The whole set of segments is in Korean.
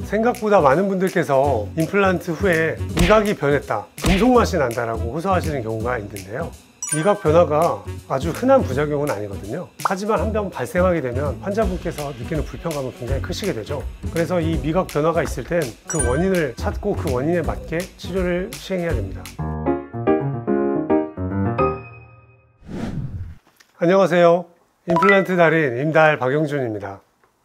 생각보다 많은 분들께서 임플란트 후에 미각이 변했다, 금속 맛이 난다라고 호소하시는 경우가 있는데요. 미각 변화가 아주 흔한 부작용은 아니거든요. 하지만 한 번 발생하게 되면 환자분께서 느끼는 불편감은 굉장히 크시게 되죠. 그래서 이 미각 변화가 있을 땐 그 원인을 찾고 그 원인에 맞게 치료를 시행해야 됩니다. 안녕하세요. 임플란트 달인 임달 박영준입니다.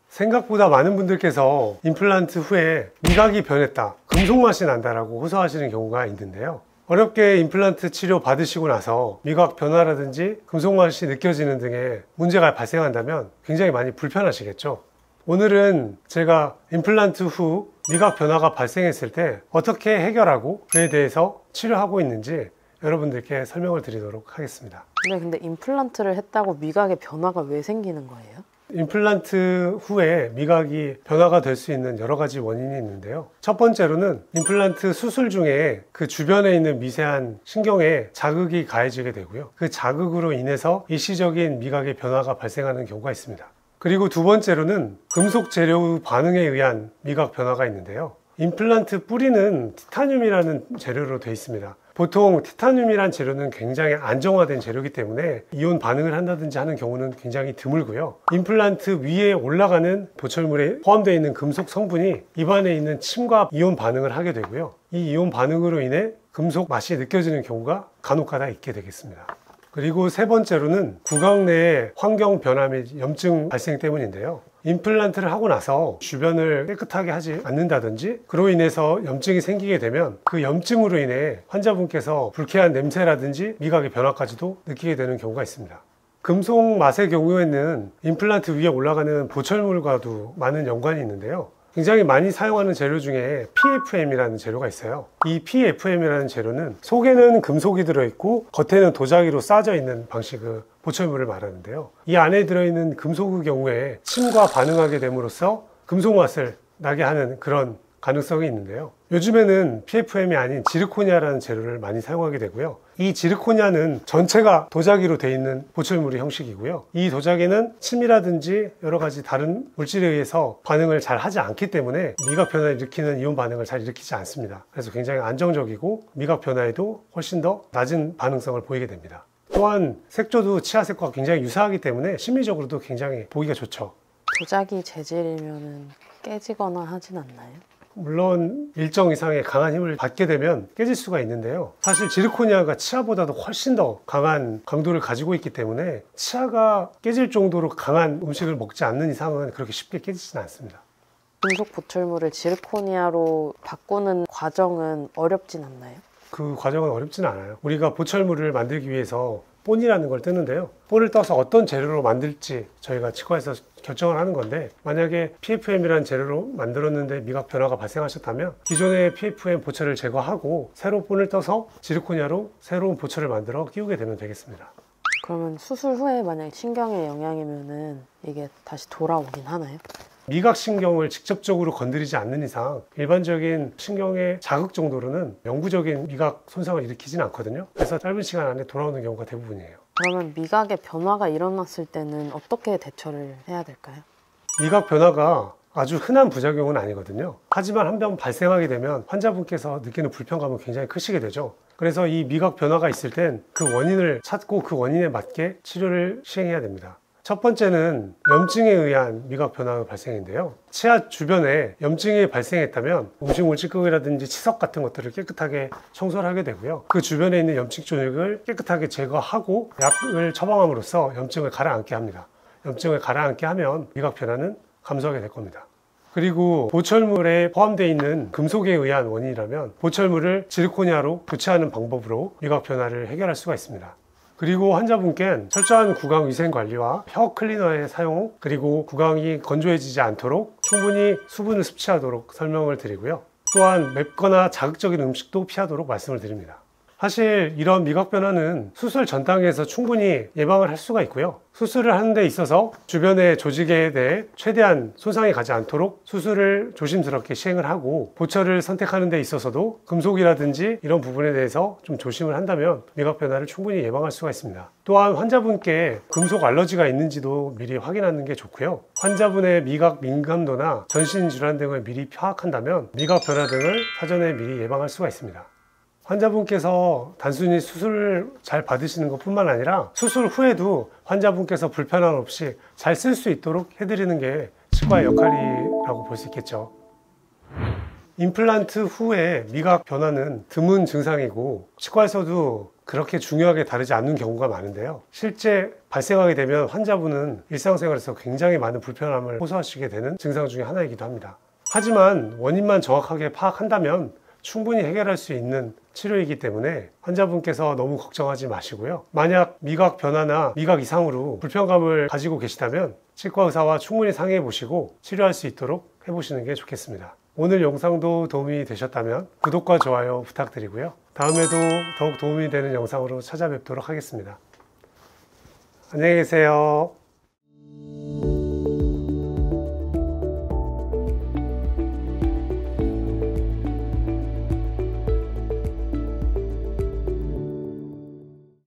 생각보다 많은 분들께서 임플란트 후에 미각이 변했다, 금속 맛이 난다라고 호소하시는 경우가 있는데요. 어렵게 임플란트 치료 받으시고 나서 미각 변화라든지 금속 맛이 느껴지는 등의 문제가 발생한다면 굉장히 많이 불편하시겠죠. 오늘은 제가 임플란트 후 미각 변화가 발생했을 때 어떻게 해결하고 그에 대해서 치료하고 있는지 여러분들께 설명을 드리도록 하겠습니다. 근데 임플란트를 했다고 미각의 변화가 왜 생기는 거예요? 임플란트 후에 미각이 변화가 될 수 있는 여러 가지 원인이 있는데요. 첫 번째로는 임플란트 수술 중에 그 주변에 있는 미세한 신경에 자극이 가해지게 되고요. 그 자극으로 인해서 일시적인 미각의 변화가 발생하는 경우가 있습니다. 그리고 두 번째로는 금속 재료 반응에 의한 미각 변화가 있는데요. 임플란트 뿌리는 티타늄이라는 재료로 되어 있습니다. 보통 티타늄이란 재료는 굉장히 안정화된 재료이기 때문에 이온 반응을 한다든지 하는 경우는 굉장히 드물고요. 임플란트 위에 올라가는 보철물에 포함되어 있는 금속 성분이 입안에 있는 침과 이온 반응을 하게 되고요. 이 이온 반응으로 인해 금속 맛이 느껴지는 경우가 간혹가다 있게 되겠습니다. 그리고 세 번째로는 구강 내의 환경 변화 및 염증 발생 때문인데요. 임플란트를 하고 나서 주변을 깨끗하게 하지 않는다든지 그로 인해서 염증이 생기게 되면 그 염증으로 인해 환자분께서 불쾌한 냄새라든지 미각의 변화까지도 느끼게 되는 경우가 있습니다. 금속 맛의 경우에는 임플란트 위에 올라가는 보철물과도 많은 연관이 있는데요. 굉장히 많이 사용하는 재료 중에 PFM이라는 재료가 있어요. 이 PFM이라는 재료는 속에는 금속이 들어있고 겉에는 도자기로 싸져 있는 방식의 보철물을 말하는데요. 이 안에 들어있는 금속의 경우에 침과 반응하게 됨으로써 금속 맛을 나게 하는 그런 가능성이 있는데요. 요즘에는 PFM이 아닌 지르코니아라는 재료를 많이 사용하게 되고요. 이 지르코니아는 전체가 도자기로 되어 있는 보철물의 형식이고요. 이 도자기는 침이라든지 여러 가지 다른 물질에 의해서 반응을 잘 하지 않기 때문에 미각 변화를 일으키는 이온 반응을 잘 일으키지 않습니다. 그래서 굉장히 안정적이고 미각 변화에도 훨씬 더 낮은 반응성을 보이게 됩니다. 또한 색조도 치아색과 굉장히 유사하기 때문에 심미적으로도 굉장히 보기가 좋죠. 도자기 재질이면 깨지거나 하진 않나요? 물론 일정 이상의 강한 힘을 받게 되면 깨질 수가 있는데요. 사실 지르코니아가 치아보다도 훨씬 더 강한 강도를 가지고 있기 때문에 치아가 깨질 정도로 강한 음식을 먹지 않는 이상은 그렇게 쉽게 깨지지는 않습니다. 금속 보철물을 지르코니아로 바꾸는 과정은 어렵진 않나요? 그 과정은 어렵지는 않아요. 우리가 보철물을 만들기 위해서 본이라는 걸 뜨는데요. 본을 떠서 어떤 재료로 만들지 저희가 치과에서 결정을 하는 건데, 만약에 PFM이라는 재료로 만들었는데 미각 변화가 발생하셨다면 기존의 PFM 보철을 제거하고 새로 본을 떠서 지르코니아로 새로운 보철을 만들어 끼우게 되면 되겠습니다. 그러면 수술 후에 만약에 신경에 영향이면은 이게 다시 돌아오긴 하나요? 미각신경을 직접적으로 건드리지 않는 이상 일반적인 신경의 자극 정도로는 영구적인 미각 손상을 일으키지는 않거든요. 그래서 짧은 시간 안에 돌아오는 경우가 대부분이에요. 그러면 미각의 변화가 일어났을 때는 어떻게 대처를 해야 될까요? 미각 변화가 아주 흔한 부작용은 아니거든요. 하지만 한 번 발생하게 되면 환자분께서 느끼는 불편감은 굉장히 크시게 되죠. 그래서 이 미각 변화가 있을 땐 그 원인을 찾고 그 원인에 맞게 치료를 시행해야 됩니다. 첫 번째는 염증에 의한 미각 변화 발생인데요. 치아 주변에 염증이 발생했다면 음식물 찌꺼기라든지 치석 같은 것들을 깨끗하게 청소를 하게 되고요. 그 주변에 있는 염증 존액을 깨끗하게 제거하고 약을 처방함으로써 염증을 가라앉게 합니다. 염증을 가라앉게 하면 미각 변화는 감소하게 될 겁니다. 그리고 보철물에 포함되어 있는 금속에 의한 원인이라면 보철물을 지르코니아로 교체하는 방법으로 미각 변화를 해결할 수가 있습니다. 그리고 환자분께는 철저한 구강 위생 관리와 혀 클리너의 사용, 그리고 구강이 건조해지지 않도록 충분히 수분을 섭취하도록 설명을 드리고요. 또한 맵거나 자극적인 음식도 피하도록 말씀을 드립니다. 사실 이런 미각 변화는 수술 전 단계에서 충분히 예방을 할 수가 있고요. 수술을 하는 데 있어서 주변의 조직에 대해 최대한 손상이 가지 않도록 수술을 조심스럽게 시행을 하고, 보철을 선택하는 데 있어서도 금속이라든지 이런 부분에 대해서 좀 조심을 한다면 미각 변화를 충분히 예방할 수가 있습니다. 또한 환자분께 금속 알러지가 있는지도 미리 확인하는 게 좋고요. 환자분의 미각 민감도나 전신 질환 등을 미리 파악한다면 미각 변화 등을 사전에 미리 예방할 수가 있습니다. 환자분께서 단순히 수술을 잘 받으시는 것 뿐만 아니라 수술 후에도 환자분께서 불편함 없이 잘 쓸 수 있도록 해드리는 게 치과의 역할이라고 볼 수 있겠죠. 임플란트 후에 미각 변화는 드문 증상이고 치과에서도 그렇게 중요하게 다르지 않는 경우가 많은데요. 실제 발생하게 되면 환자분은 일상생활에서 굉장히 많은 불편함을 호소하시게 되는 증상 중에 하나이기도 합니다. 하지만 원인만 정확하게 파악한다면 충분히 해결할 수 있는 치료이기 때문에 환자분께서 너무 걱정하지 마시고요. 만약 미각 변화나 미각 이상으로 불편감을 가지고 계시다면 치과 의사와 충분히 상의해 보시고 치료할 수 있도록 해보시는 게 좋겠습니다. 오늘 영상도 도움이 되셨다면 구독과 좋아요 부탁드리고요. 다음에도 더욱 도움이 되는 영상으로 찾아뵙도록 하겠습니다. 안녕히 계세요.